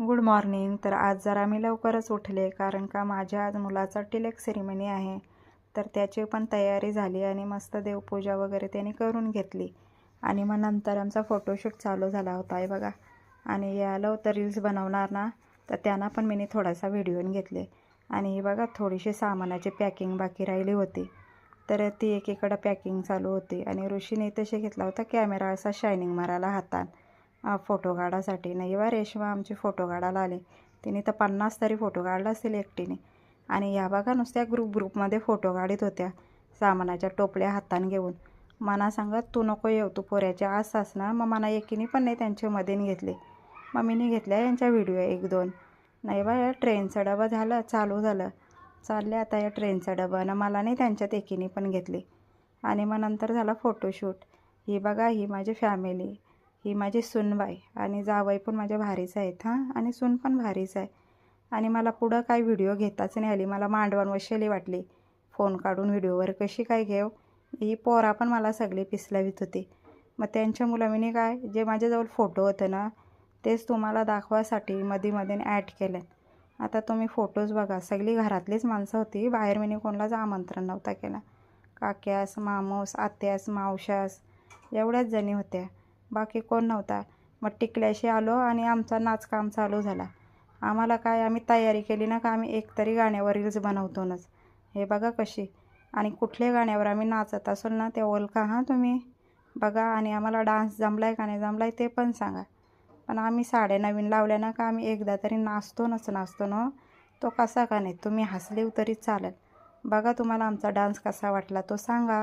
Good morning. तर आज जरा मी लवकरच उठले, कारण का माझ्या आज मुलाचा टिलेक सेरेमनी आहे. तर त्याची पण तयारी झाली आणि मस्त देवपूजा वगैरे त्याने करून घेतली. आणि मग नंतर आमचा फोटोशूट चालू झाला होता आहे बघा. आणि यालो तर रील्स बनवणार ना, तर त्यांना पण मी थोडासा व्हिडिओ घेतले. आणि हे बघा थोडीशी सामानाची पॅकिंग बाकी राहिली होती, तर ती एकीकडं पॅकिंग चालू होती. आणि ऋषीने तसे घेतला होता कॅमेरा असा शायनिंग मारायला हातात फोटो काढासाठी. नाही बा रेशमा आमची फोटो काढायला आले. तिने तर 50 तरी फोटो काढला असेल एकटीने. आणि या बघा नुसत्या ग्रुपमध्ये फोटो काढत होत्या सामानाच्या टोपल्या हाताने घेऊन. मना सांगत तू नको येऊ, तू पोऱ्याच्या आसास ना. मग मना एकीने पण नाही त्यांच्यामध्ये घेतले. मग मीने घेतल्या यांच्या व्हिडिओ 1-2. नाही बा या ट्रेनचा डबा झालं चालू झालं, चालले आता या ट्रेनचा डबा ना. मला नाही त्यांच्यात एकीने पण घेतले. आणि मग नंतर झाला फोटोशूट. ही बघा ही माझी फॅमिली, ही माझी सूनबाई आणि जावई पण माझ्या भारीच आहेत हां, आणि सून पण भारीच आहे. आणि मला पुढं काय व्हिडिओ घेताच नाही आली. मला मांडवण वशेली वाटली फोन काढून व्हिडिओवर कशी काय घेऊ. ही पोरा पण मला सगळी पिसलावीत होती. मग त्यांच्या मुलामीने काय जे माझ्याजवळ फोटो होते ना, तेच तुम्हाला दाखवासाठी मध्ये ॲड केलं. आता तुम्ही फोटोज बघा, सगळी घरातलीच माणसं होती. बाहेर मी कोणालाच आमंत्रण नव्हता केला. काक्यास, मामूस, आत्यास, मावशास एवढ्याच जणी होत्या, बाकी कोण नव्हता. मग टिकल्याशी आलो आणि आमचा नाचकाम चालू झाला. आम्हाला काय आम्ही तयारी केली ना का आम्ही एकतरी गाण्यावर रील्स बनवतोच. हे बघा कशी. आणि कुठल्या गाण्यावर आम्ही नाचत असेल ना ते ओळखा हां तुम्ही बघा. आणि आम्हाला डान्स जमला आहे का नाही जमला आहे ते पण सांगा. पण आम्ही साड्या नवीन लावल्या ना का आम्ही एकदा तरी नाचतो ना. तो कसा का नाही, तुम्ही हसले तरी चालेल. बघा तुम्हाला आमचा डान्स कसा वाटला तो सांगा.